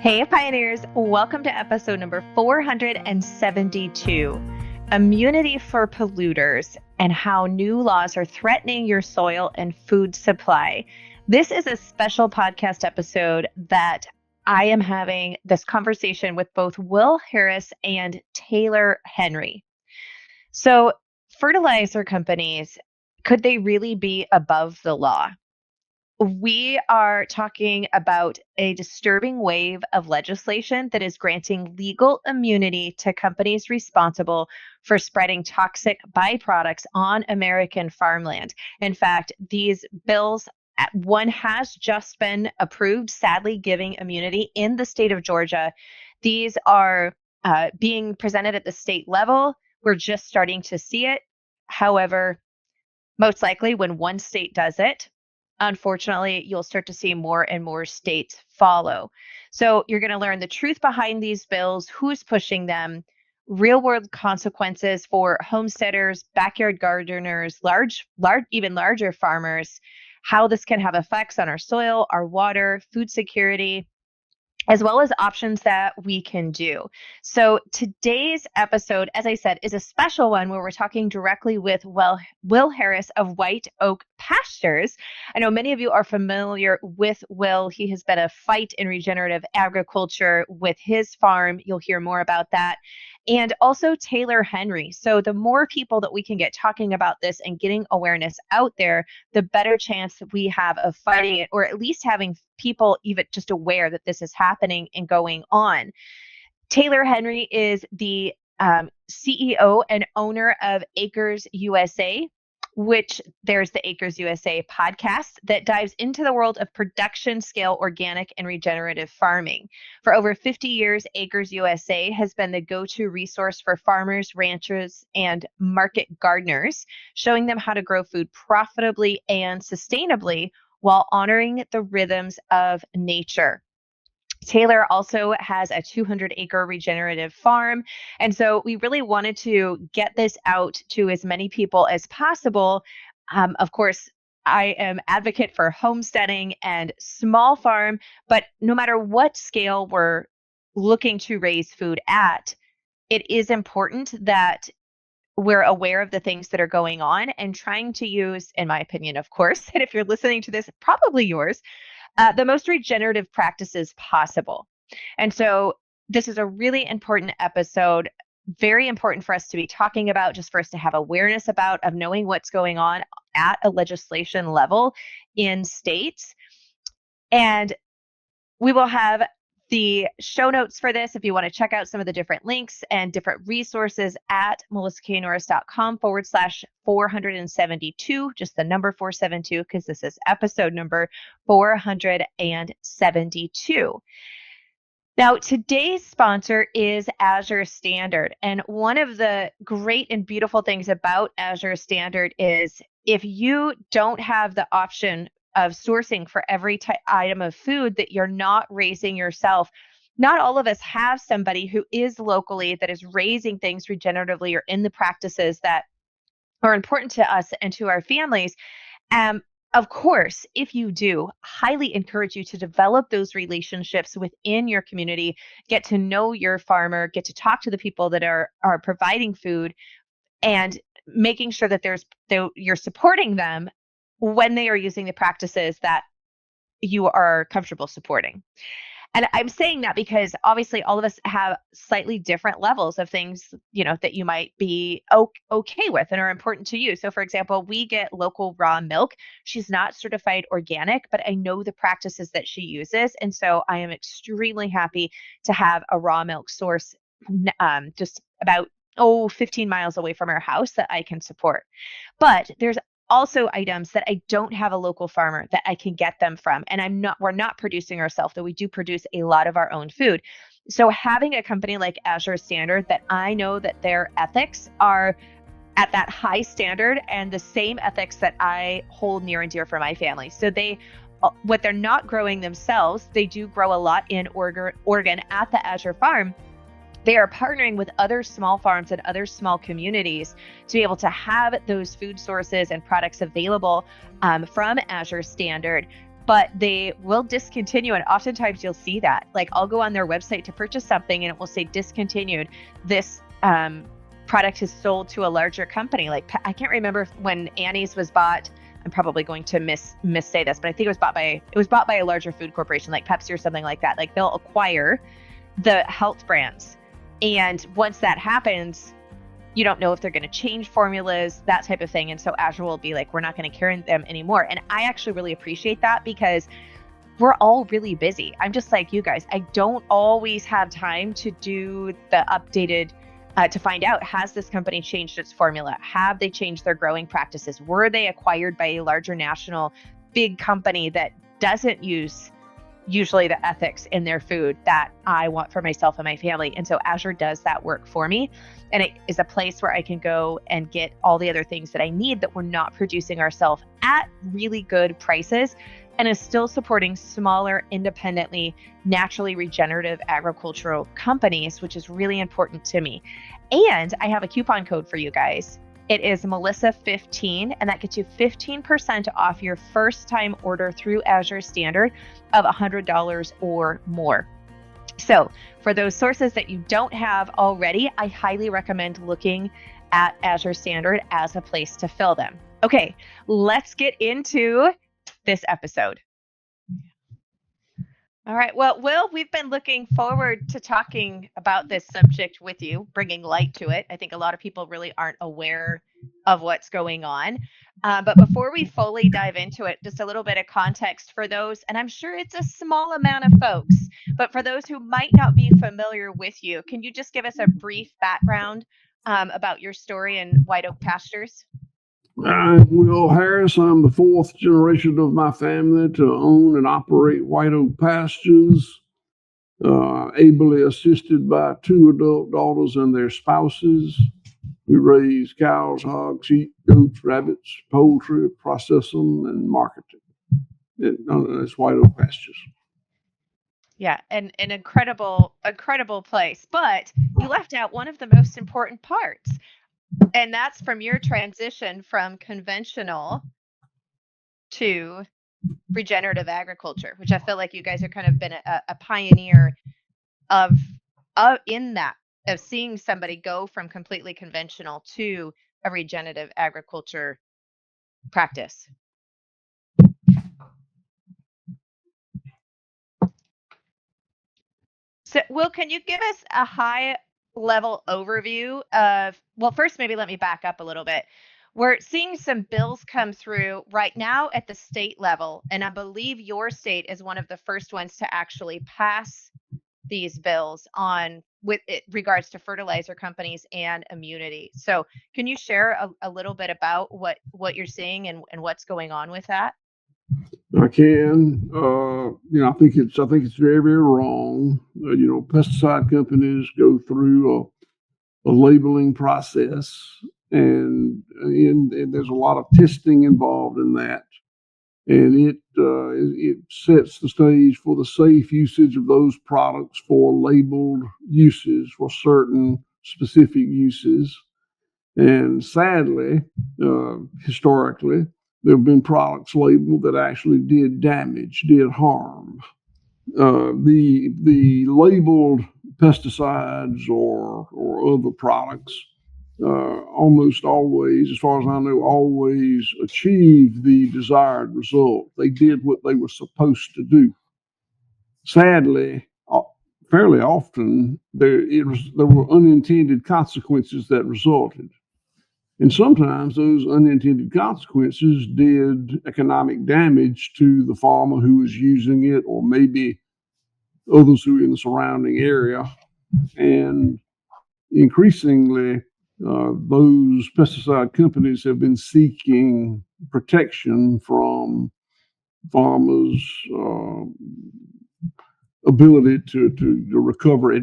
Hey, Pioneers, welcome to episode number 472, Immunity for Polluters and How New Laws Are Threatening Your Soil and Food Supply. This is a special podcast episode that I am having this conversation with both Will Harris and Taylor Henry. So, fertilizer companies, could they really be above the law? We are talking about a disturbing wave of legislation that is granting legal immunity to companies responsible for spreading toxic byproducts on American farmland. In fact, these bills, one has just been approved, sadly, giving immunity in the state of Georgia. These are being presented at the state level. We're just starting to see it. However, most likely when one state does it, unfortunately, you'll start to see more and more states follow. So you're going to learn the truth behind these bills, who's pushing them, real world consequences for homesteaders, backyard gardeners, even larger farmers, how this can have effects on our soil, our water, food security, as well as options that we can do. So today's episode, as I said, is a special one where we're talking directly with Will Harris of White Oak Pastures. I know many of you are familiar with Will. He has been a fight in regenerative agriculture with his farm. You'll hear more about that. And also Taylor Henry. So the more people that we can get talking about this and getting awareness out there, the better chance that we have of fighting it, or at least having people even just aware that this is happening and going on. Taylor Henry is the CEO and owner of Acres USA, which there's the Acres USA podcast that dives into the world of production scale organic and regenerative farming. For over 50 years, Acres USA has been the go-to resource for farmers, ranchers, and market gardeners, showing them how to grow food profitably and sustainably while honoring the rhythms of nature. Taylor also has a 200-acre regenerative farm. And so we really wanted to get this out to as many people as possible. Of course, I am advocate for homesteading and small farm, but no matter what scale we're looking to raise food at, it is important that we're aware of the things that are going on and trying to use, in my opinion, of course, and if you're listening to this, probably yours, the most regenerative practices possible. And so this is a really important episode, very important for us to be talking about, just for us to have awareness about, of knowing what's going on at a legislation level in states. And we will have the show notes for this if you want to check out some of the different links and different resources at melissaknorris.com/472, just the number 472, because this is episode number 472. Now, today's sponsor is Azure Standard. And one of the great and beautiful things about Azure Standard is if you don't have the option of sourcing for every item of food that you're not raising yourself, not all of us have somebody who is locally that is raising things regeneratively or in the practices that are important to us and to our families. Of course, if you do, highly encourage you to develop those relationships within your community, get to know your farmer, get to talk to the people that are providing food, and making sure that you're supporting them when they are using the practices that you are comfortable supporting. And I'm saying that because obviously all of us have slightly different levels of things, that you might be okay with and are important to you. So for example, we get local raw milk. She's not certified organic, but I know the practices that she uses. And so I am extremely happy to have a raw milk source just about 15 miles away from our house that I can support. But there's also items that I don't have a local farmer that I can get them from. And we're not producing ourselves, though we do produce a lot of our own food. So having a company like Azure Standard that I know that their ethics are at that high standard and the same ethics that I hold near and dear for my family. So what they're not growing themselves, they do grow a lot in Oregon at the Azure farm. They are partnering with other small farms and other small communities to be able to have those food sources and products available from Azure Standard but they will discontinue. And oftentimes you'll see that. Like, I'll go on their website to purchase something and it will say discontinued. This product is sold to a larger company. Like, I can't remember when Annie's was bought. I'm probably going to missay this, but I think it was bought by a larger food corporation like Pepsi or something like that. Like, they'll acquire the health brands. And once that happens, you don't know if they're going to change formulas, that type of thing. And so Azure will be like, we're not going to carry them anymore. And I actually really appreciate that, because we're all really busy. I'm just like you guys. I don't always have time to do the updated, to find out, has this company changed its formula? Have they changed their growing practices? Were they acquired by a larger national big company that doesn't use usually the ethics in their food that I want for myself and my family? And so Azure does that work for me. And it is a place where I can go and get all the other things that I need that we're not producing ourselves at really good prices, and is still supporting smaller, independently, naturally regenerative agricultural companies, which is really important to me. And I have a coupon code for you guys. It is Melissa15, and that gets you 15% off your first time order through Azure Standard of $100 or more. So for those sources that you don't have already, I highly recommend looking at Azure Standard as a place to fill them. Okay, let's get into this episode. All right. Well, Will, we've been looking forward to talking about this subject with you, bringing light to it. I think a lot of people really aren't aware of what's going on. But before we fully dive into it, just a little bit of context for those, and I'm sure it's a small amount of folks, but for those who might not be familiar with you, can you just give us a brief background about your story and White Oak Pastures? I'm Will Harris. I'm the fourth generation of my family to own and operate White Oak Pastures, ably assisted by two adult daughters and their spouses. We raise cows, hogs, sheep, goats, rabbits, poultry, process them, and market it. It's White Oak Pastures. Yeah, and an incredible place. But you left out one of the most important parts. And that's from your transition from conventional to regenerative agriculture, which I feel like you guys are kind of been a pioneer of seeing somebody go from completely conventional to a regenerative agriculture practice. So, Will, can you give us a high level overview of, well, first, maybe let me back up a little bit. We're seeing some bills come through right now at the state level, and I believe your state is one of the first ones to actually pass these bills on with regards to fertilizer companies and immunity. So can you share a little bit about what you're seeing and what's going on with that? I can. I think it's very, very wrong. Pesticide companies go through a labeling process, and there's a lot of testing involved in that, and it sets the stage for the safe usage of those products for labeled uses, for certain specific uses. And sadly, historically, there have been products labeled that actually did damage, did harm. The labeled pesticides or other products almost always, as far as I know, always achieve the desired result. They did what they were supposed to do. Sadly, fairly often there were unintended consequences that resulted. And sometimes those unintended consequences did economic damage to the farmer who was using it, or maybe others who were in the surrounding area. And increasingly, those pesticide companies have been seeking protection from farmers' ability to recover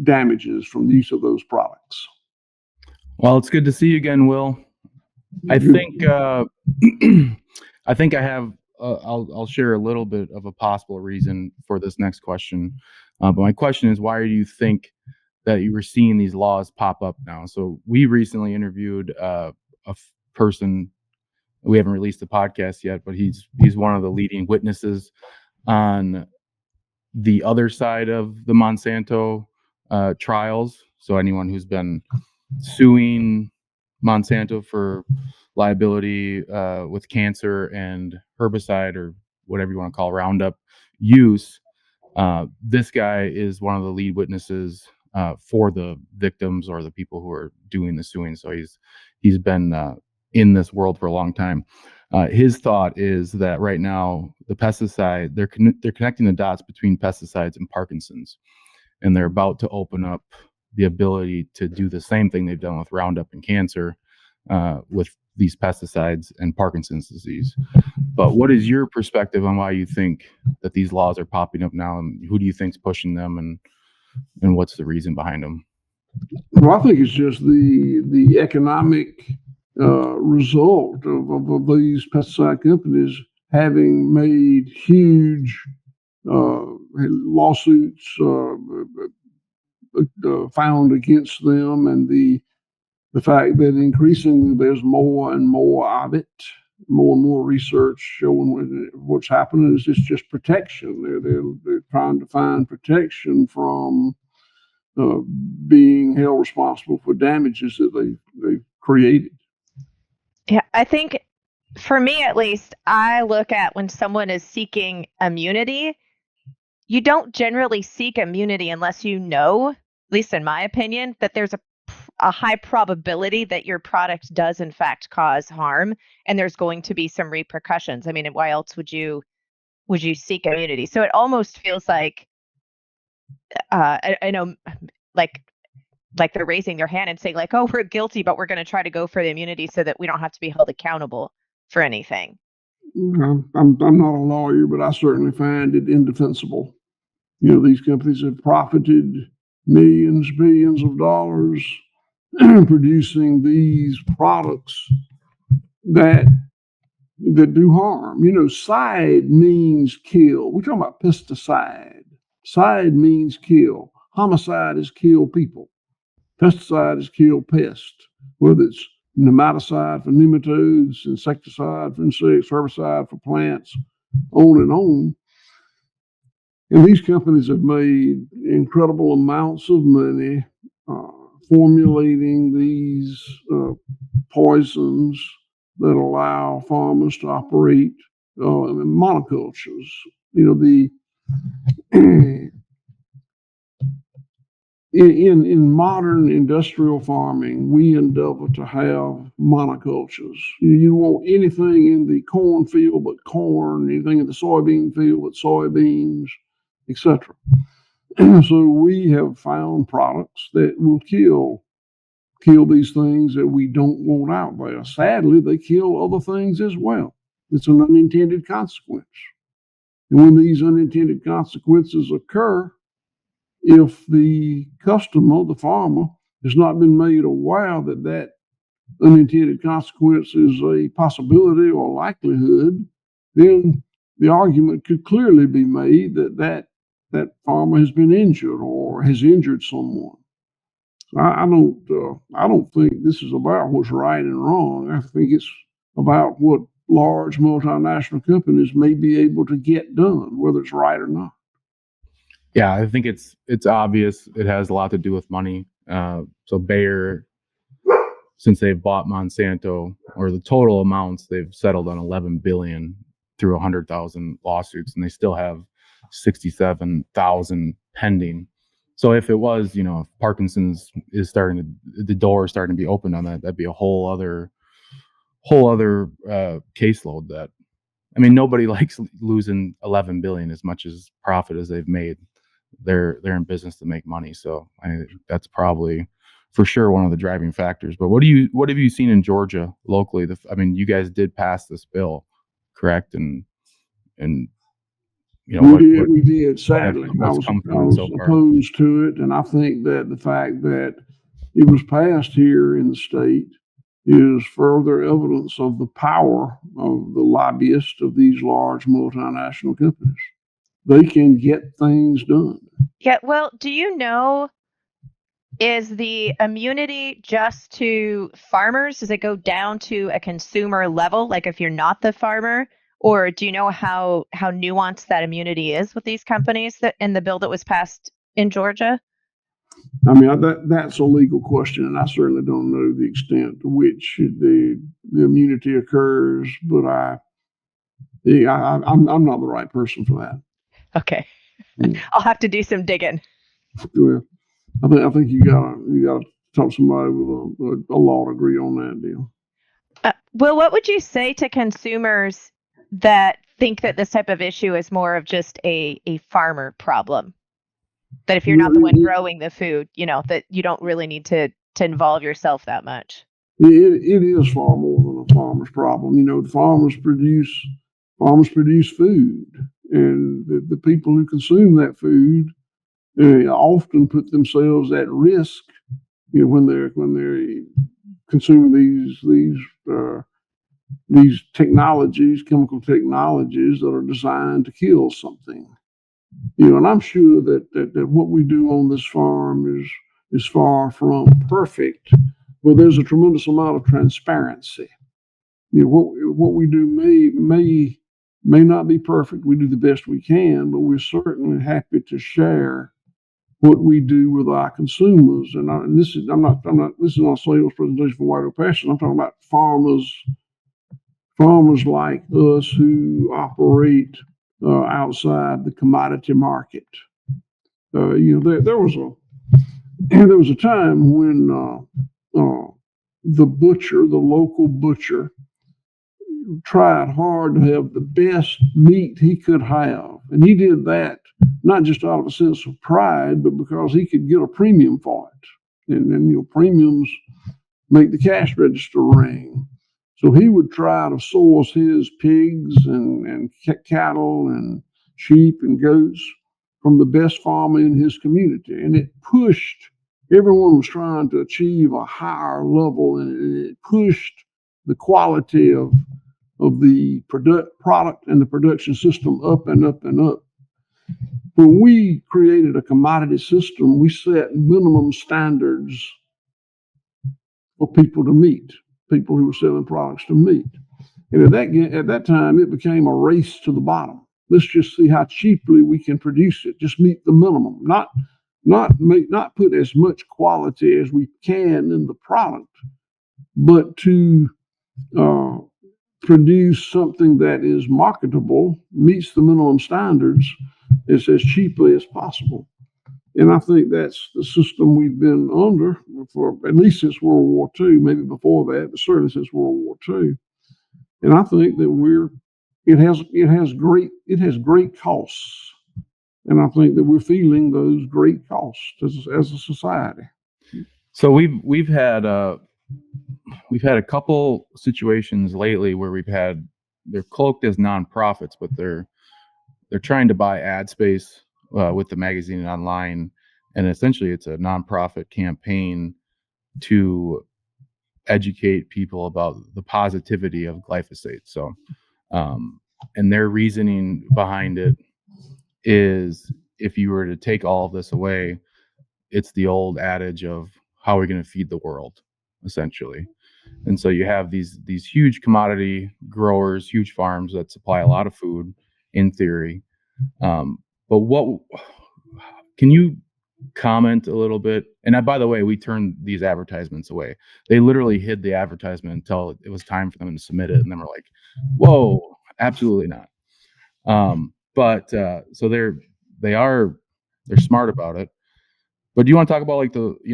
damages from the use of those products. Well, it's good to see you again, Will. I think I have. I'll share a little bit of a possible reason for this next question. But my question is, why do you think that you were seeing these laws pop up now? So we recently interviewed a person We haven't released the podcast yet, but he's one of the leading witnesses on the other side of the Monsanto trials. So anyone who's been suing Monsanto for liability with cancer and herbicide, or whatever you want to call Roundup use, this guy is one of the lead witnesses for the victims or the people who are doing the suing. So he's been in this world for a long time. His thought is that right now the pesticide, they're connecting the dots between pesticides and Parkinson's, and they're about to open up the ability to do the same thing they've done with Roundup and cancer with these pesticides and Parkinson's disease. But what is your perspective on why you think that these laws are popping up now, and who do you think's pushing them, and what's the reason behind them? Well, I think it's just the economic result of these pesticide companies having made huge lawsuits found against them, and the fact that increasingly there's more and more of it, more and more research showing what's happening is it's just protection. They're trying to find protection from being held responsible for damages that they've created. Yeah, I think for me at least, I look at when someone is seeking immunity, you don't generally seek immunity unless you know, at least in my opinion, that there's a high probability that your product does in fact cause harm, and there's going to be some repercussions. I mean, why else would you seek immunity? So it almost feels like I know, like they're raising their hand and saying like, oh, we're guilty, but we're going to try to go for the immunity so that we don't have to be held accountable for anything. I'm not a lawyer, but I certainly find it indefensible. These companies have profited millions, billions of dollars producing these products that do harm. Side means kill. We're talking about pesticide. Side means kill. Homicide is kill people. Pesticide is kill pests, whether it's nematicide for nematodes, insecticide for insects, herbicide for plants, on and on. And these companies have made incredible amounts of money formulating these poisons that allow farmers to operate monocultures. In modern industrial farming, we endeavor to have monocultures. You don't want anything in the cornfield but corn, anything in the soybean field but soybeans, etc. So we have found products that will kill these things that we don't want out there. Sadly, they kill other things as well. It's an unintended consequence. And when these unintended consequences occur, if the customer, the farmer, has not been made aware that unintended consequence is a possibility or likelihood, then the argument could clearly be made that farmer has been injured or has injured someone. I don't think this is about what's right and wrong. I think it's about what large multinational companies may be able to get done, whether it's right or not. Yeah, I think it's obvious. It has a lot to do with money. So Bayer, since they've bought Monsanto, or the total amounts they've settled on $11 billion through 100,000 lawsuits, and they still have 67,000 pending. So if it was, if Parkinson's is the door is starting to be opened on that'd be a whole other caseload. That, I mean, nobody likes losing 11 billion as much as profit as they've made. They're in business to make money, so that's probably for sure one of the driving factors. But what have you seen in Georgia locally? You guys did pass this bill, correct? And we did. Sadly, I was opposed to it, and I think that the fact that it was passed here in the state is further evidence of the power of the lobbyists of these large multinational companies. They can get things done. Yeah. Well, do you know Is the immunity just to farmers? Does it go down to a consumer level, like if you're not the farmer? Or do you know how nuanced that immunity is with these companies that in the bill that was passed in Georgia? I mean, that's a legal question, and I certainly don't know the extent to which the immunity occurs. But I'm not the right person for that. Okay, I'll have to do some digging. Well, I think you gotta talk to somebody with a law degree on that deal. Well, what would you say to consumers that think that this type of issue is more of just a farmer problem? That if you're not the one growing the food, that you don't really need to involve yourself that much. It is far more than a farmer's problem. The farmers produce food, and the people who consume that food often put themselves at risk. When they're consuming these chemical technologies that are designed to kill something. And I'm sure that what we do on this farm is far from perfect, but there's a tremendous amount of transparency. What we do may not be perfect. We do the best we can, but we're certainly happy to share what we do with our consumers. And this is not a sales presentation for White Oak Pastures. I'm talking about farmers like us who operate outside the commodity market. There was a time when the local butcher, tried hard to have the best meat he could have, and he did that not just out of a sense of pride, but because he could get a premium for it. And premiums make the cash register ring. So he would try to source his pigs and cattle and sheep and goats from the best farmer in his community. And it pushed, everyone was trying to achieve a higher level, and it pushed the quality of the product and the production system up and up and up. When we created a commodity system, we set minimum standards for people to meet, people who were selling products to meet. And at that time, it became a race to the bottom. Let's just see how cheaply we can produce it. Just meet the minimum, not put as much quality as we can in the product, but to produce something that is marketable, meets the minimum standards, as cheaply as possible. And I think that's the system we've been under for at least since World War II, maybe before that, but certainly since World War II. And I think that it has great costs. And I think that we're feeling those great costs as a society. So we've had a couple situations lately where they're cloaked as nonprofits, but they're trying to buy ad space with the magazine and online, and essentially it's a nonprofit campaign to educate people about the positivity of glyphosate. So, and their reasoning behind it is, if you were to take all of this away, it's the old adage of how are we going to feed the world, essentially. And so you have these huge commodity growers, huge farms that supply a lot of food in theory. But can you comment a little bit? And by the way, we turned these advertisements away. They literally hid the advertisement until it was time for them to submit it. And then we're like, whoa, absolutely not. So they're smart about it. But do you want to talk about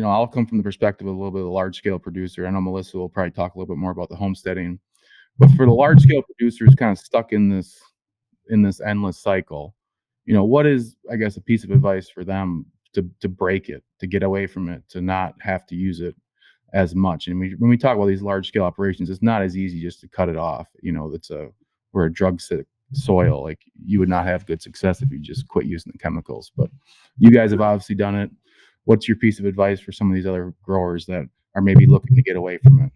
I'll come from the perspective of a little bit of a large scale producer. I know Melissa will probably talk a little bit more about the homesteading, but for the large scale producers kind of stuck in this endless cycle, what is, I guess, a piece of advice for them to break it, to get away from it, to not have to use it as much? And when we talk about these large scale operations, it's not as easy just to cut it off. We're a drug sick soil. Like, you would not have good success if you just quit using the chemicals, but you guys have obviously done it. What's your piece of advice for some of these other growers that are maybe looking to get away from it?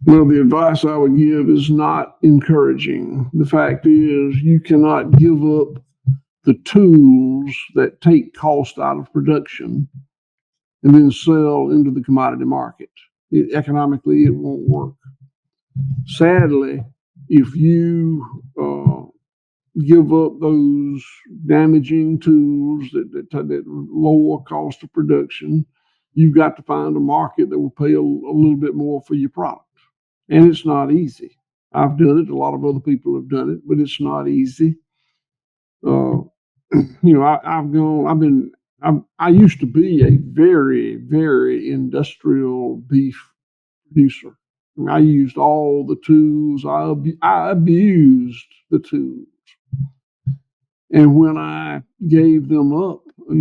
Well, the advice I would give is not encouraging. The fact is, you cannot give up the tools that take cost out of production and then sell into the commodity market. Economically, it won't work. Sadly, if you give up those damaging tools that lower cost of production, you've got to find a market that will pay a little bit more for your product. And it's not easy. I've done it. A lot of other people have done it, but it's not easy. I used to be a very, very industrial beef producer. I used all the tools. I abused the tools. And when I gave them up,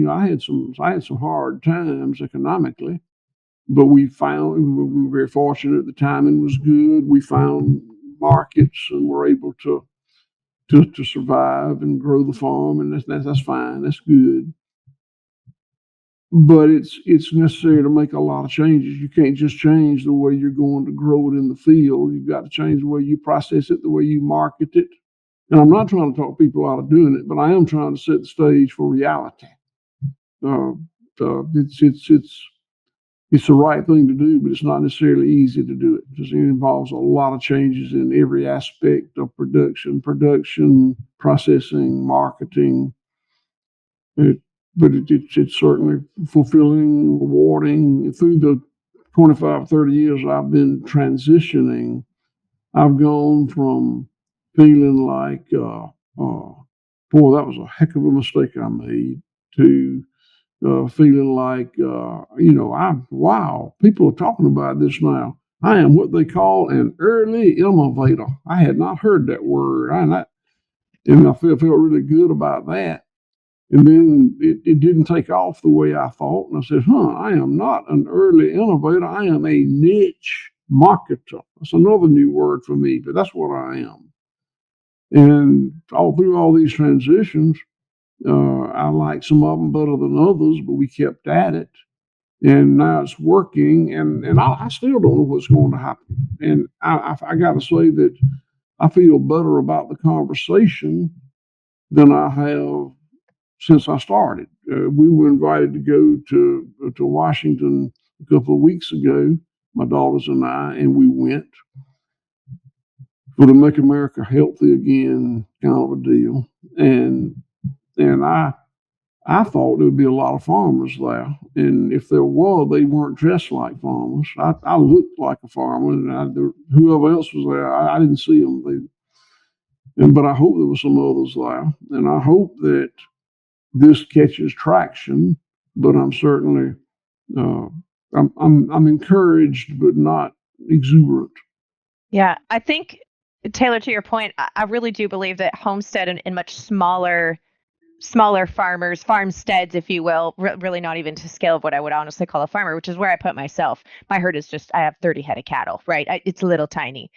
I had some hard times economically, but we were very fortunate. The timing was good. We found markets and were able to survive and grow the farm, and that's fine. That's good. But it's necessary to make a lot of changes. You can't just change the way you're going to grow it in the field. You've got to change the way you process it, the way you market it. And I'm not trying to talk people out of doing it, but I am trying to set the stage for reality. It's the right thing to do, but it's not necessarily easy to do it because it involves a lot of changes in every aspect of production, processing, marketing. But it's certainly fulfilling, rewarding. Through the 25, 30 years I've been transitioning, I've gone from feeling like, boy, that was a heck of a mistake I made, to feeling like, wow, people are talking about this now. I am what they call an early innovator. I had not heard that word, and I felt really good about that. And then it didn't take off the way I thought. And I said, I am not an early innovator. I am a niche marketer. That's another new word for me, but that's what I am. And through all these transitions, I like some of them better than others, but we kept at it. And now it's working, and I still don't know what's going to happen. And I got to say that I feel better about the conversation than I have since I started. We were invited to go to Washington a couple of weeks ago, my daughters and I, and we went for the Make America Healthy Again kind of a deal. And I thought there would be a lot of farmers there, and if there were, they weren't dressed like farmers. I looked like a farmer, and whoever else was there, I didn't see them. But I hope there were some others there, and I hope that this catches traction. But I'm certainly I'm encouraged, but not exuberant. Yeah, I think, Taylor, to your point, I really do believe that homestead and much smaller farmers, farmsteads, if you will, really not even to scale of what I would honestly call a farmer, which is where I put myself. My herd is I have 30 head of cattle, right? It's a little tiny.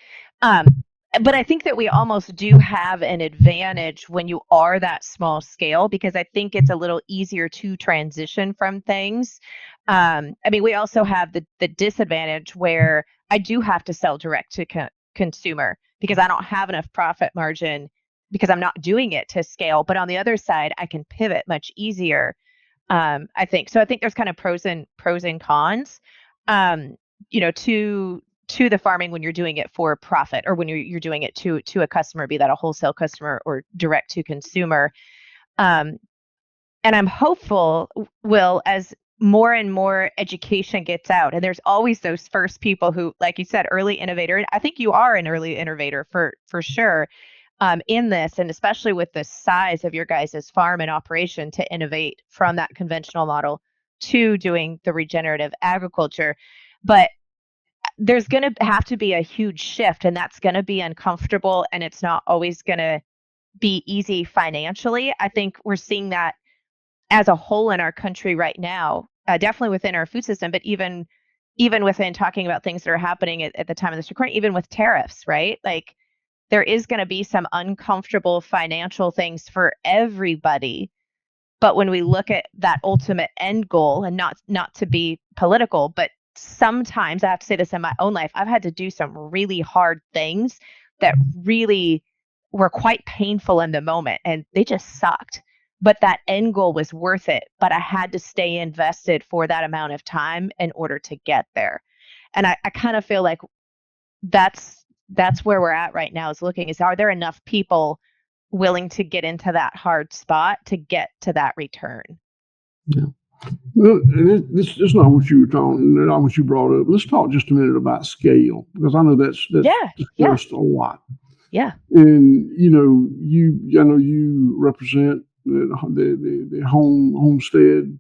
But I think that we almost do have an advantage when you are that small scale, because I think it's a little easier to transition from things. We also have the disadvantage where I do have to sell direct to consumer because I don't have enough profit margin because I'm not doing it to scale. But on the other side, I can pivot much easier. I think so. I think there's kind of pros and cons. To the farming when you're doing it for profit, or when you're doing it to a customer, be that a wholesale customer or direct to consumer. And I'm hopeful, Will, as more and more education gets out, and there's always those first people who, like you said, early innovator. And I think you are an early innovator for sure in this, and especially with the size of your guys' farm and operation, to innovate from that conventional model to doing the regenerative agriculture. But there's going to have to be a huge shift, and that's going to be uncomfortable, and it's not always going to be easy financially. I think we're seeing that as a whole in our country right now, definitely within our food system, but even within talking about things that are happening at the time of this recording, even with tariffs, right? Like, there is going to be some uncomfortable financial things for everybody. But when we look at that ultimate end goal, and not to be political, but sometimes I have to say this in my own life, I've had to do some really hard things that really were quite painful in the moment, and they just sucked. but that end goal was worth it. But I had to stay invested for that amount of time in order to get there. And I kind of feel like that's where we're at right now, is looking, is are there enough people willing to get into that hard spot to get to that return? Yeah. Well, this is not what you were talking, not what you brought up. Let's talk just a minute about scale, because I know that's discussed a lot. Yeah. And I know you represent the homestead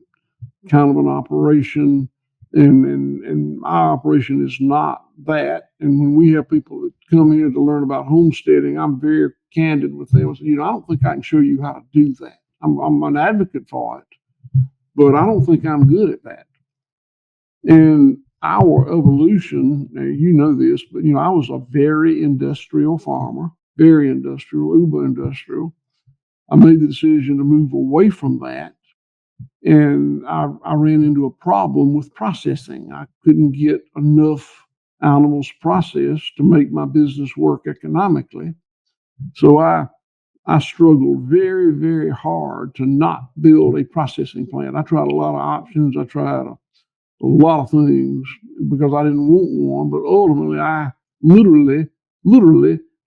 kind of an operation, and our operation is not that. And when we have people that come here to learn about homesteading, I'm very candid with them. I don't think I can show you how to do that. I'm an advocate for it, but I don't think I'm good at that. And our evolution, you know this, but I was a very industrial farmer, very industrial, uber industrial. I made the decision to move away from that, and I ran into a problem with processing. I couldn't get enough animals processed to make my business work economically. So I struggled very, very hard to not build a processing plant. I tried a lot of options. I tried a lot of things because I didn't want one, but ultimately I literally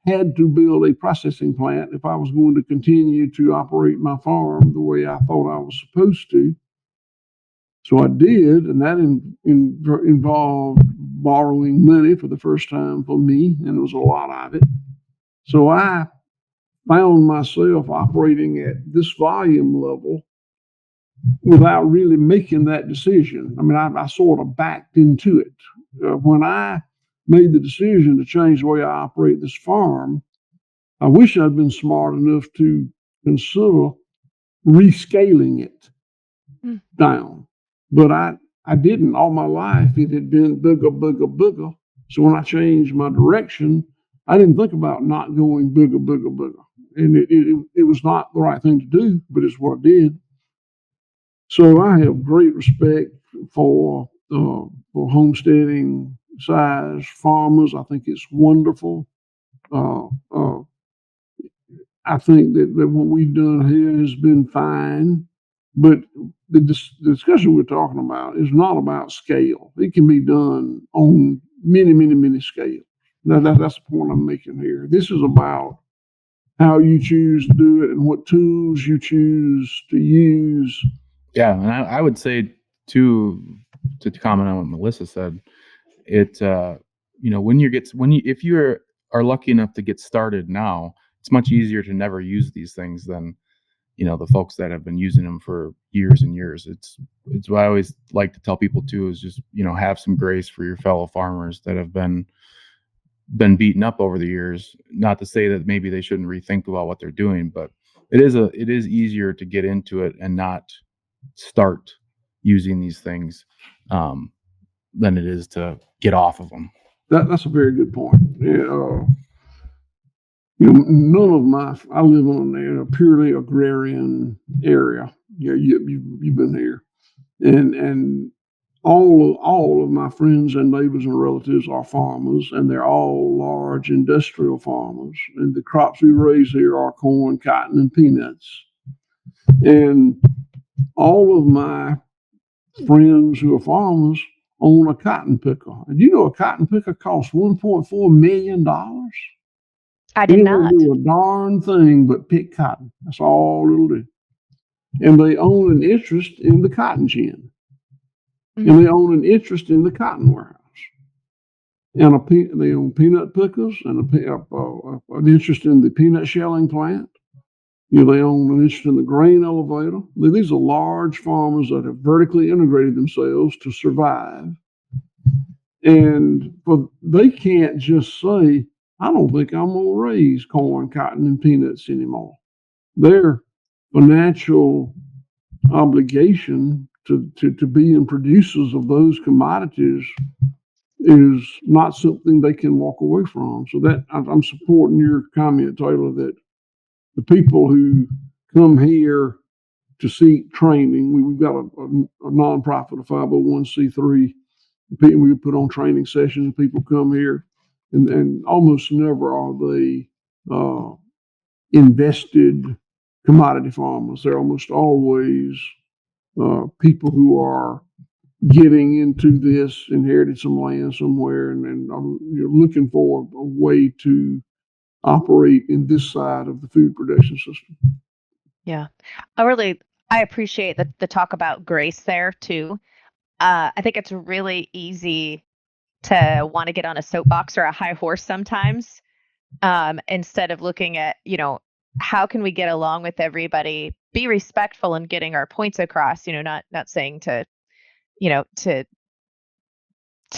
had to build a processing plant if I was going to continue to operate my farm the way I thought I was supposed to. So I did, and that involved borrowing money for the first time for me, and it was a lot of it. So I found myself operating at this volume level without really making that decision. I mean, I sort of backed into it. When I made the decision to change the way I operate this farm, I wish I'd been smart enough to consider rescaling it down. But I didn't. All my life, it had been bigger, bigger, bigger. So when I changed my direction, I didn't think about not going bigger, bigger, bigger. And it was not the right thing to do, but it's what I did. So I have great respect for homesteading size farmers. I think it's wonderful. I think that what we've done here has been fine, but the discussion we're talking about is not about scale. It can be done on many, many, many scales. That's the point I'm making here. This is about how you choose to do it and what tools you choose to use. Yeah, and I would say to comment on what Melissa said, it if you are lucky enough to get started now, it's much easier to never use these things than the folks that have been using them for years and years. It's what I always like to tell people too, is just have some grace for your fellow farmers that have been beaten up over the years. Not to say that maybe they shouldn't rethink about what they're doing, but it is easier to get into it and not start using these things than it is to get off of them. That's a very good point. I live on a purely agrarian area. You've been here, and all of my friends and neighbors and relatives are farmers, and they're all large industrial farmers. And the crops we raise here are corn, cotton, and peanuts. And all of my friends who are farmers own a cotton picker. And a cotton picker costs $1.4 million. I did not. It'll do a darn thing but pick cotton. That's all it'll do. And they own an interest in the cotton gin. Mm-hmm. And they own an interest in the cotton warehouse. And they own peanut pickers and an interest in the peanut shelling plant. They own an interest in the grain elevator. These are large farmers that have vertically integrated themselves to survive. And they can't just say, I don't think I'm going to raise corn, cotton, and peanuts anymore. Their financial obligation to being producers of those commodities is not something they can walk away from. So that I'm supporting your comment, Taylor, that the people who come here to seek training, we've got a nonprofit, a 501c3. We put on training sessions. People come here, and almost never are they invested commodity farmers. They're almost always people who are getting into this, inherited some land somewhere, and you're looking for a way to operate in this side of the food production system. Yeah. I appreciate the talk about grace there too. I think it's really easy to want to get on a soapbox or a high horse sometimes, instead of looking at, how can we get along with everybody, be respectful in getting our points across, not saying to, to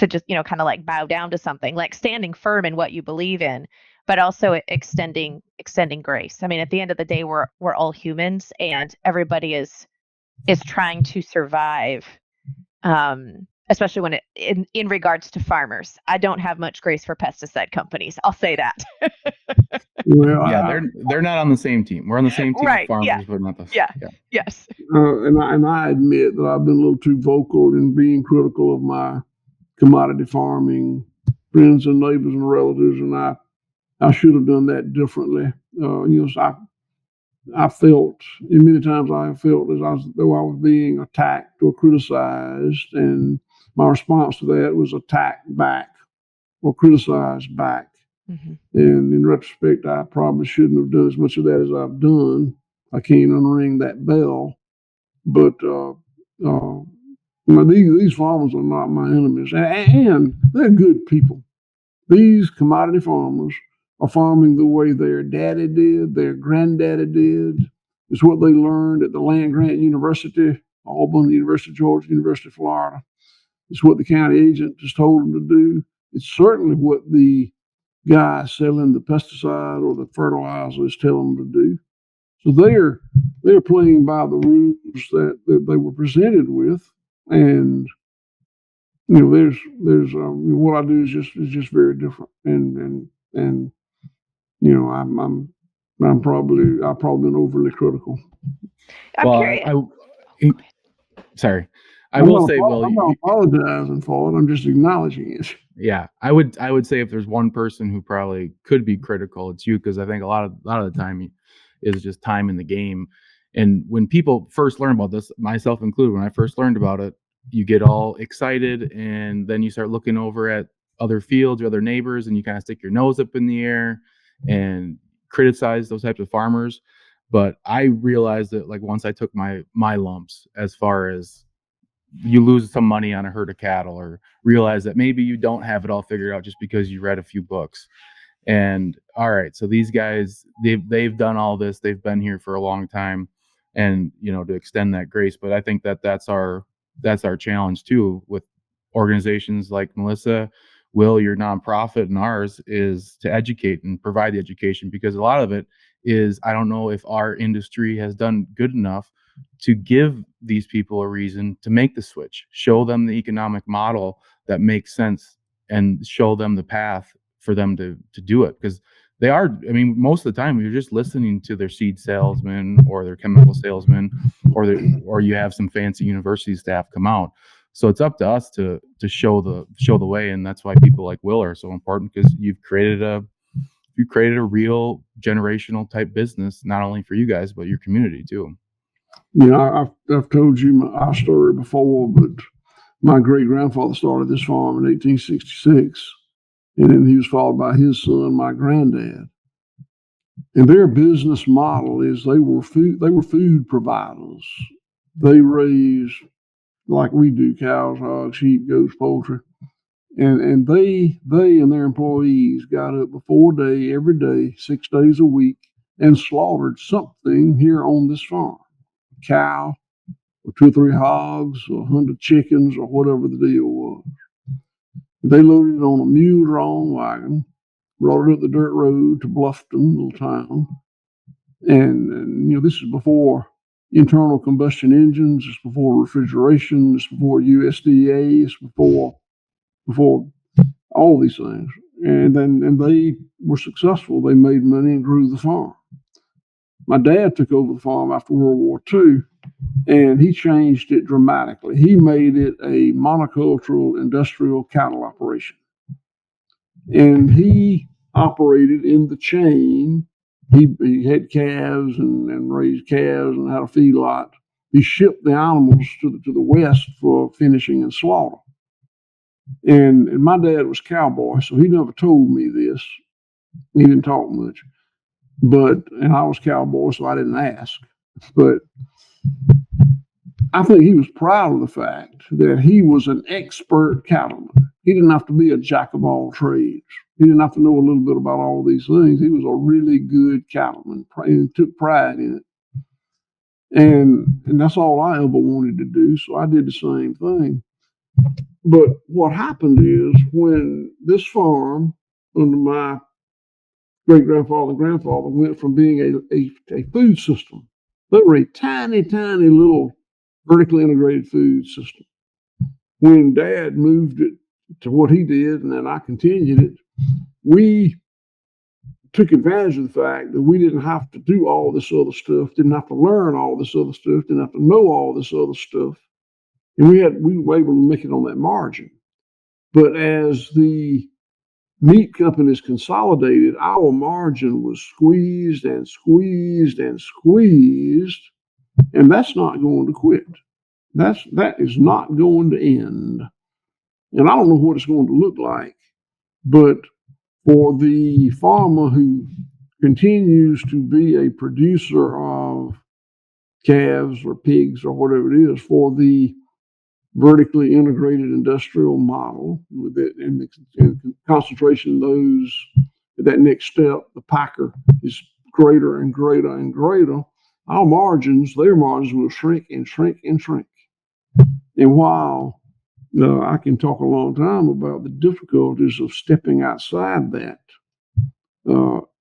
just, kind of like bow down to something, like standing firm in what you believe in, but also extending grace. I mean, at the end of the day, we're all humans, and everybody is trying to survive. Especially when in regards to farmers. I don't have much grace for pesticide companies. I'll say that. Well, Yeah, they're not on the same team. We're on the same team Right, with farmers, yeah. but not the Yes. and I admit that I've been a little too vocal in being critical of my commodity farming friends and neighbors and relatives, and I should have done that differently. So I felt, and many times I have felt as though I was being attacked or criticized, and my response to that was attack back or criticize back. Mm-hmm. And in retrospect, I probably shouldn't have done as much of that as I've done. I can't unring that bell, but these farmers are not my enemies, and they're good people. These commodity farmers are farming the way their daddy did, their granddaddy did. It's what they learned at the land grant university, Auburn, University of Georgia, University of Florida. It's what the county agent just told them to do. It's certainly what the guy selling the pesticide or the fertilizer is telling them to do. So they're playing by the rules that they were presented with, and there's what I do is just very different, and I've probably been overly critical. I'm curious. Sorry. I will say, I'm not apologizing for it. I'm just acknowledging it. Yeah, I would say if there's one person who probably could be critical, it's you, because I think a lot of the time is just time in the game. And when people first learn about this, myself included, when I first learned about it, you get all excited, and then you start looking over at other fields or other neighbors, and you kind of stick your nose up in the air and criticize those types of farmers. But I realized that, like, once I took my lumps, as far as you lose some money on a herd of cattle, or realize that maybe you don't have it all figured out just because you read a few books. And all right, so these guys, they've done all this, they've been here for a long time, and to extend that grace. But I think that's our challenge too, with organizations like Melissa, Will, your nonprofit, and ours, is to educate and provide the education, because a lot of it is, I don't know if our industry has done good enough to give these people a reason to make the switch, show them the economic model that makes sense, and show them the path for them to do it. Because they are, I mean, most of the time you're just listening to their seed salesman or their chemical salesman, or you have some fancy university staff come out. So it's up to us to show the way, and that's why people like Will are so important, because you've created a real generational type business, not only for you guys but your community too. I've told you our story before, but my great grandfather started this farm in 1866, and then he was followed by his son, my granddad. And their business model is they were food providers. They raised, like we do, cows, hogs, sheep, goats, poultry. And they and their employees got up before day, every day, 6 days a week, and slaughtered something here on this farm. A cow, or 2 or 3 hogs, or 100 chickens, or whatever the deal was. They loaded it on a mule-drawn wagon, brought it up the dirt road to Bluffton, little town. And this is before internal combustion engines, it's before refrigeration, it's before USDA, it's before all these things. And they were successful. They made money and grew the farm. My dad took over the farm after World War II, and he changed it dramatically. He made it a monocultural industrial cattle operation. And he operated in the chain he had calves and raised calves and had a feedlot. He shipped the animals to the west for finishing and slaughter. And my dad was cowboy, so he never told me this. He didn't talk much. And I was cowboy, so I didn't ask. But I think he was proud of the fact that he was an expert cattleman. He didn't have to be a jack of all trades. He didn't have to know a little bit about all these things. He was a really good cattleman and took pride in it. And that's all I ever wanted to do, so I did the same thing. But what happened is when this farm under my great-grandfather and grandfather went from being a food system, they were a tiny, tiny little vertically integrated food system. When Dad moved it to what he did, and then I continued it, we took advantage of the fact that we didn't have to do all this other stuff, didn't have to learn all this other stuff, didn't have to know all this other stuff. And we were able to make it on that margin. But as the meat companies consolidated, our margin was squeezed and squeezed and squeezed, and that's not going to quit. That is not going to end. And I don't know what it's going to look like, but for the farmer who continues to be a producer of calves or pigs or whatever it is, for the vertically integrated industrial model with it and the concentration of those, that next step, the packer is greater and greater and greater, our margins, their margins will shrink and shrink and shrink. And while I can talk a long time about the difficulties of stepping outside that,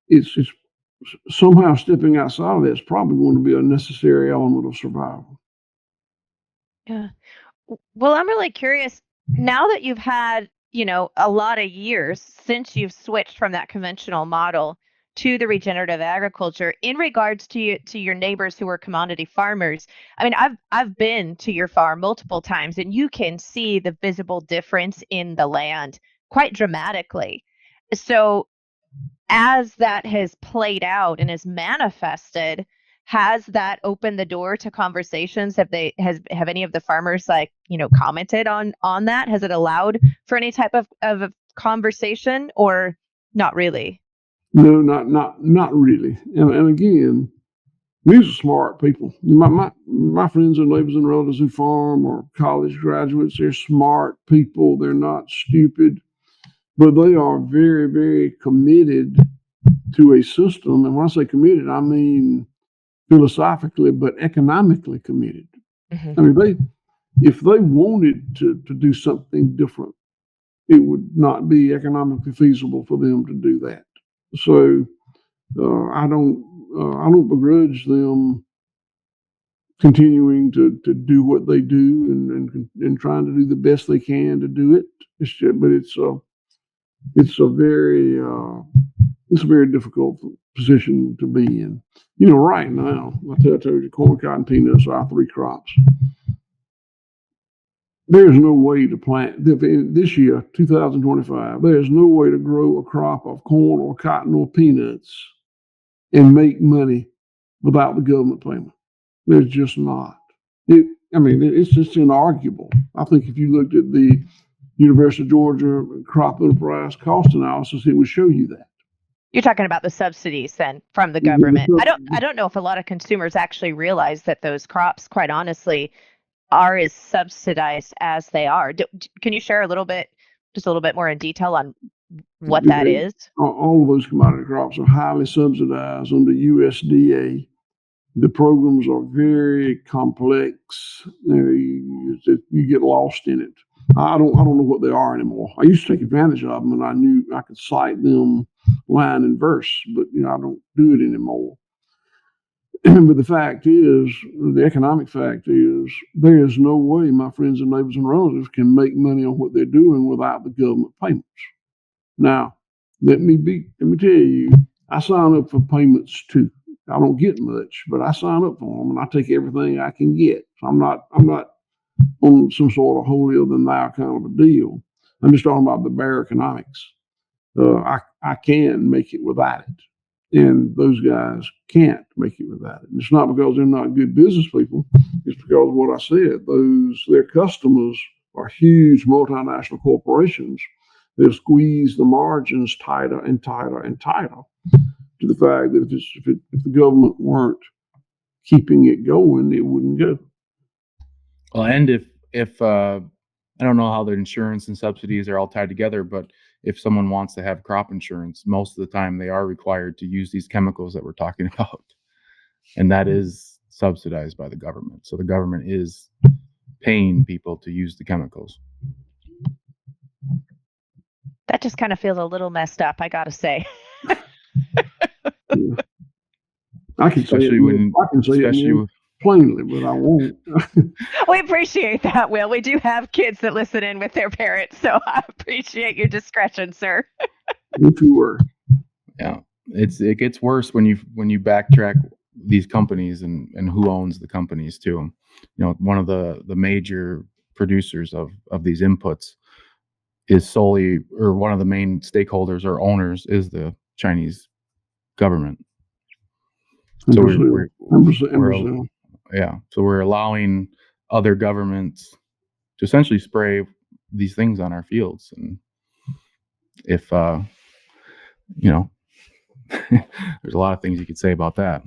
it's somehow stepping outside of that is probably going to be a necessary element of survival. Yeah. Well, I'm really curious now that you've had, a lot of years since you've switched from that conventional model to the regenerative agriculture in regards to your neighbors who are commodity farmers. I mean, I've been to your farm multiple times, and you can see the visible difference in the land quite dramatically. So as that has played out and is manifested, has that opened the door to conversations? Have any of the farmers commented on that? Has it allowed for any type of conversation, or not really? No, not really. And again, these are smart people. My friends and neighbors and relatives who farm or college graduates, they're smart people. They're not stupid, but they are very, very committed to a system. And when I say committed, I mean philosophically, but economically committed. Mm-hmm. I mean, if they wanted to do something different, it would not be economically feasible for them to do that. So I don't begrudge them continuing to do what they do and trying to do the best they can to do it. But it's a very difficult position to be in. Right now, I told you, corn, cotton, peanuts are our three crops. There's no way to plant this year, 2025. There's no way to grow a crop of corn or cotton or peanuts and make money without the government payment. There's just not. It's just inarguable. I think if you looked at the University of Georgia crop enterprise cost analysis, it would show you that. You're talking about the subsidies then from the government. I don't know if a lot of consumers actually realize that those crops, quite honestly, are as subsidized as they are. Can you share a little bit more in detail on what that is? All of those commodity crops are highly subsidized under USDA. The programs are very complex. You get lost in it. I don't know what they are anymore. I used to take advantage of them, and I knew I could cite them line and verse, but I don't do it anymore. But the economic fact is, there is no way my friends and neighbors and relatives can make money on what they're doing without the government payments. Now, let me tell you, I sign up for payments too. I don't get much, but I sign up for them, and I take everything I can get. I'm not on some sort of holier than thou kind of a deal. I'm just talking about the bare economics. I can make it without it. And those guys can't make it without it. And it's not because they're not good business people. It's because of what I said. Their customers are huge multinational corporations that squeeze the margins tighter and tighter and tighter, to the fact that if the government weren't keeping it going, it wouldn't go. Well, and if I don't know how their insurance and subsidies are all tied together, but if someone wants to have crop insurance, most of the time they are required to use these chemicals that we're talking about, and that is subsidized by the government. So the government is paying people to use the chemicals. That just kind of feels a little messed up, I gotta say. Yeah. I can say Especially it plainly, but I won't. We appreciate that, Will. We do have kids that listen in with their parents, so I appreciate your discretion, sir. If you were. Yeah, it gets worse when you backtrack these companies and who owns the companies too. You know, one of the major producers of these inputs is solely, or one of the main stakeholders or owners is the Chinese government. So we're so we're allowing other governments to essentially spray these things on our fields. And if you know, there's a lot of things you could say about that.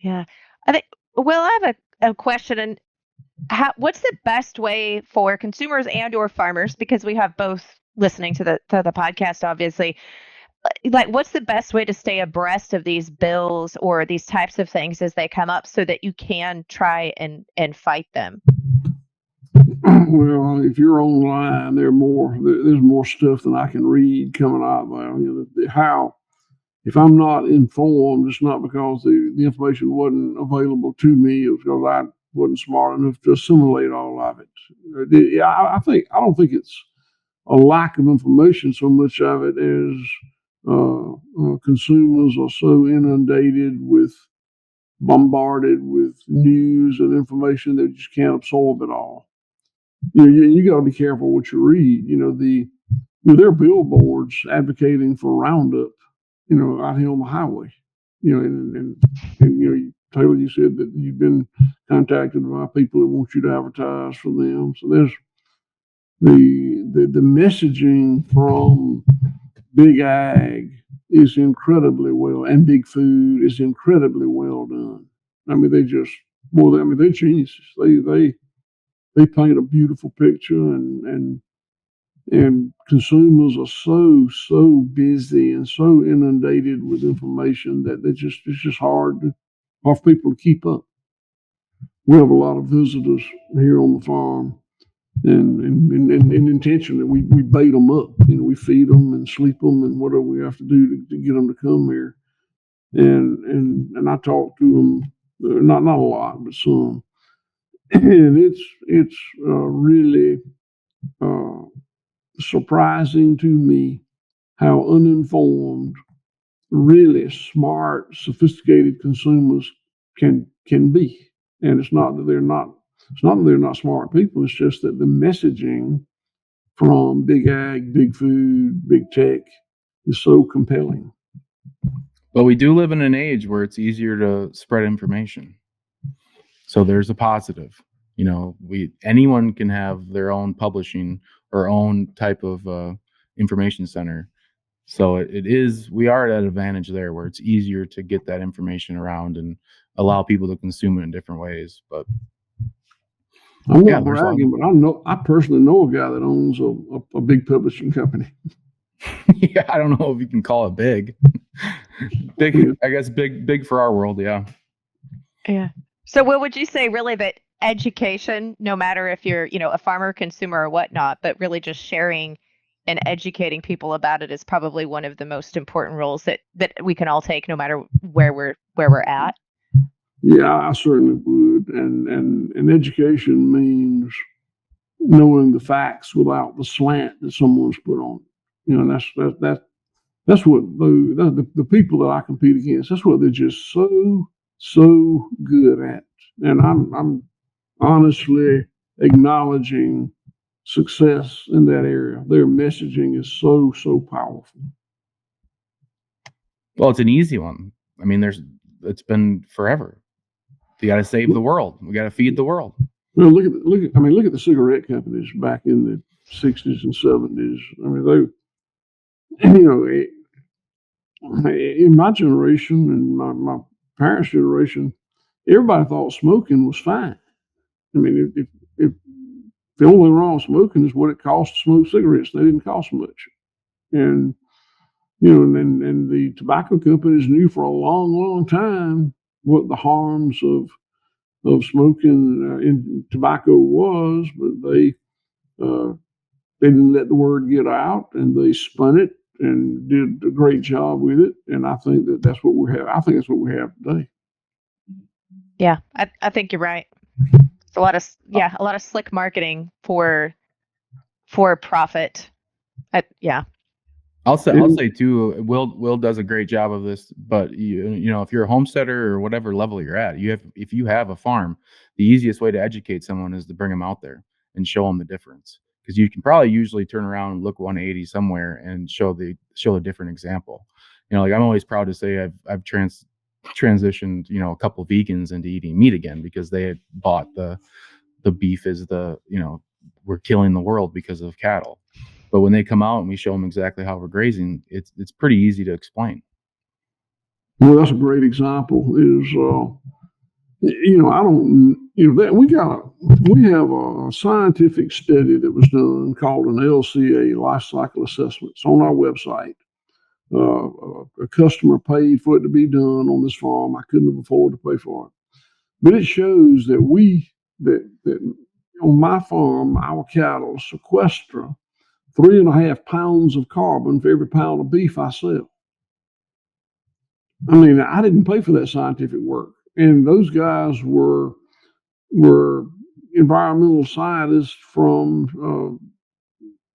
Yeah, I think. Well, I have a question. And what's the best way for consumers and/or farmers, because we have both listening to the podcast, obviously? Like, what's the best way to stay abreast of these bills or these types of things as they come up, so that you can try and fight them? Well, if you're online, there's more stuff than I can read coming out there. You know, if I'm not informed, it's not because the information wasn't available to me. It was because I wasn't smart enough to assimilate all of it. I don't think it's a lack of information so much of it as consumers are so bombarded with news and information that you just can't absorb it all. You got to be careful what you read. There are billboards advocating for Roundup, out here on the highway. And Taylor, you said that you've been contacted by people that want you to advertise for them. So there's the messaging from Big Ag is incredibly well, and Big Food is incredibly well done. I mean, they're geniuses. They paint a beautiful picture, and consumers are so busy and so inundated with information that it's just hard for people to keep up. We have a lot of visitors here on the farm, and intentionally we bait them up. We feed them and sleep them and whatever we have to do to get them to come here. And I talk to them, not a lot, but some. And it's really surprising to me how uninformed, really smart, sophisticated consumers can be. And it's not that they're not smart people. It's just that the messaging from Big Ag, Big Food, Big Tech is so compelling. But we do live in an age where it's easier to spread information. So there's a positive. Anyone can have their own publishing or own type of information center. So we are at an advantage there where it's easier to get that information around and allow people to consume it in different ways. But I'm not bragging, but I personally know a guy that owns a big publishing company. Yeah, I don't know if you can call it big. Big, yeah. I guess big for our world, yeah. Yeah. So what would you say, really, that education, no matter if you're, a farmer, consumer, or whatnot, but really just sharing and educating people about it is probably one of the most important roles that we can all take, no matter where we're at? Yeah, I certainly would. And education means knowing the facts without the slant that someone's put on it. That's what the people that I compete against, that's what they're just so good at. And I'm honestly acknowledging success in that area. Their messaging is so powerful. Well, it's an easy one. I mean, it's been forever. You got to save the world. We got to feed the world. Well, look at the cigarette companies back in the 60s and 70s. I mean, in my generation and my parents' generation, everybody thought smoking was fine. I mean, if the only wrong with smoking is what it costs to smoke cigarettes, they didn't cost much. And and the tobacco companies knew for a long, long time what the harms of smoking in tobacco was, but they didn't let the word get out, and they spun it and did a great job with it. And I think that's what we have. I think that's what we have today. Yeah, I think you're right. It's a lot of slick marketing for profit. Yeah. I'll say too, Will does a great job of this, but you know, if you're a homesteader or whatever level you're at, if you have a farm, the easiest way to educate someone is to bring them out there and show them the difference. Because you can probably usually turn around and look 180 somewhere and show a different example. You know, like I'm always proud to say I've transitioned, you know, a couple vegans into eating meat again because they had bought the beef as we're killing the world because of cattle. But when they come out and we show them exactly how we're grazing, it's pretty easy to explain. Well, that's a great example. We have a scientific study that was done called an LCA, life cycle assessment. It's on our website. A customer paid for it to be done on this farm. I couldn't have afforded to pay for it, but it shows that that on my farm, our cattle sequester 3.5 pounds of carbon for every pound of beef I sell. I mean, I didn't pay for that scientific work, and those guys were environmental scientists from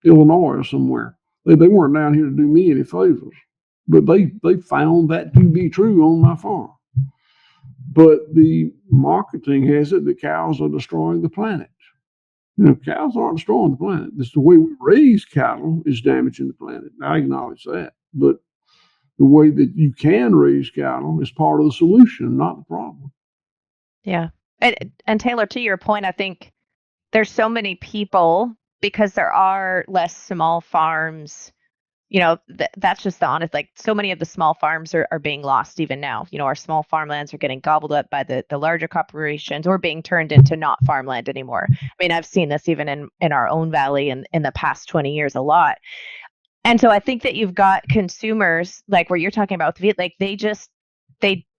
Illinois or somewhere. They weren't down here to do me any favors, but they found that to be true on my farm. But the marketing has it that cows are destroying the planet. You know, cows aren't destroying the planet. It's the way we raise cattle is damaging the planet. I acknowledge that. But the way that you can raise cattle is part of the solution, not the problem. Yeah. And Taylor, to your point, I think there's so many people, because there are less small farms, you know, that's just the honest, like so many of the small farms are being lost even now. You know, our small farmlands are getting gobbled up by the larger corporations or being turned into not farmland anymore. I mean, I've seen this even in our own valley in the past 20 years a lot. And so I think that you've got consumers like where you're talking about, like they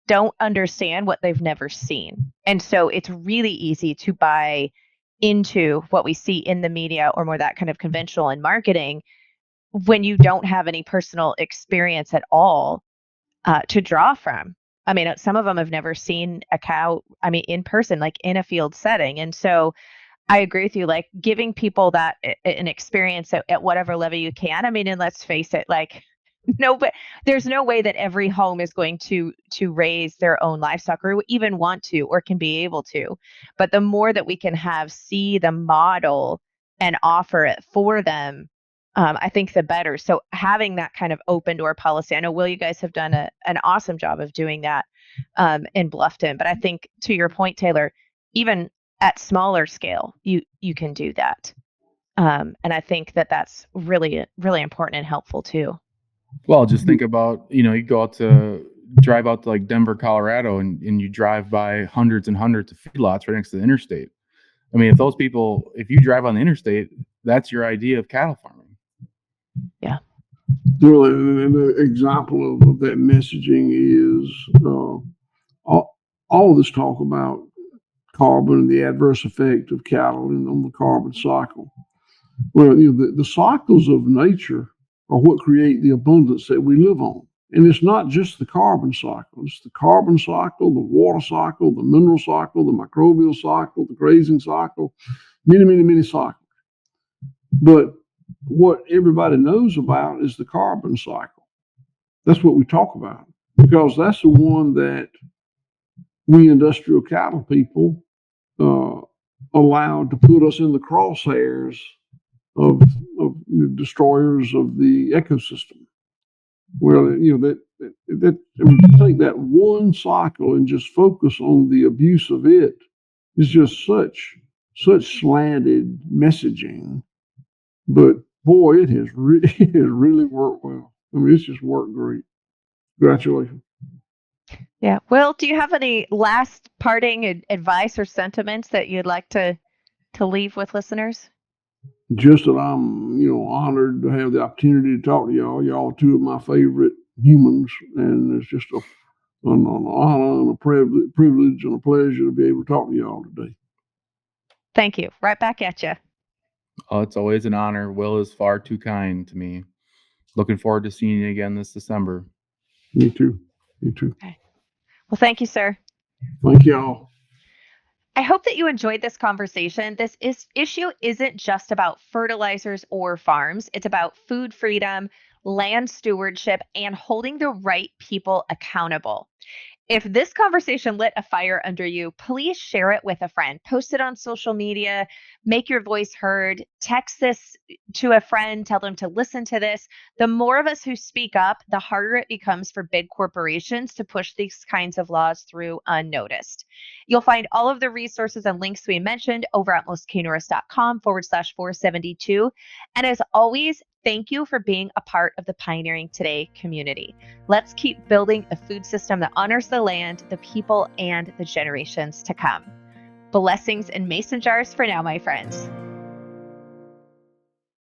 don't understand what they've never seen. And so it's really easy to buy into what we see in the media or more that kind of conventional in marketing when you don't have any personal experience at all to draw from. I mean, some of them have never seen a cow, I mean, in person, like in a field setting. And so I agree with you, like giving people that an experience at whatever level you can. I mean, and let's face it, like but there's no way that every home is going to raise their own livestock or even want to or can be able to. But the more that we can see the model and offer it for them, I think the better. So having that kind of open door policy, I know, Will, you guys have done an awesome job of doing that in Bluffton. But I think to your point, Taylor, even at smaller scale, you can do that. And I think that's really, really important and helpful too. Well, just think about, you drive out to like Denver, Colorado, and you drive by hundreds and hundreds of feedlots right next to the interstate. I mean, if you drive on the interstate, that's your idea of cattle farming. Yeah. Well, an example of that messaging is all this talk about carbon and the adverse effect of cattle on the carbon cycle. Well, the cycles of nature are what create the abundance that we live on. And it's not just the carbon cycle. It's the carbon cycle, the water cycle, the mineral cycle, the microbial cycle, the grazing cycle, many, many, many cycles. But what everybody knows about is the carbon cycle. That's what we talk about, because that's the one that we industrial cattle people allowed to put us in the crosshairs of the destroyers of the ecosystem. Well, I mean, take that one cycle and just focus on the abuse of it. It's just such slanted messaging. But boy, it has it has really worked well. I mean, it's just worked great. Congratulations. Yeah. Will, do you have any last parting advice or sentiments that you'd like to leave with listeners? Just that I'm, honored to have the opportunity to talk to y'all. Y'all are two of my favorite humans, and it's just an honor and a privilege and a pleasure to be able to talk to y'all today. Thank you. Right back at you. Oh, it's always an honor. Will is far too kind to me. Looking forward to seeing you again this December. Me too. You too. Okay. Well, thank you, sir. Thank y'all. I hope that you enjoyed this conversation. This issue isn't just about fertilizers or farms. It's about food freedom, land stewardship, and holding the right people accountable. If this conversation lit a fire under you, please share it with a friend. Post it on social media, make your voice heard, text this to a friend, tell them to listen to this. The more of us who speak up, the harder it becomes for big corporations to push these kinds of laws through unnoticed. You'll find all of the resources and links we mentioned over at mostcanorous.com/472. And as always, thank you for being a part of the Pioneering Today community. Let's keep building a food system that honors the land, the people, and the generations to come. Blessings in mason jars for now, my friends.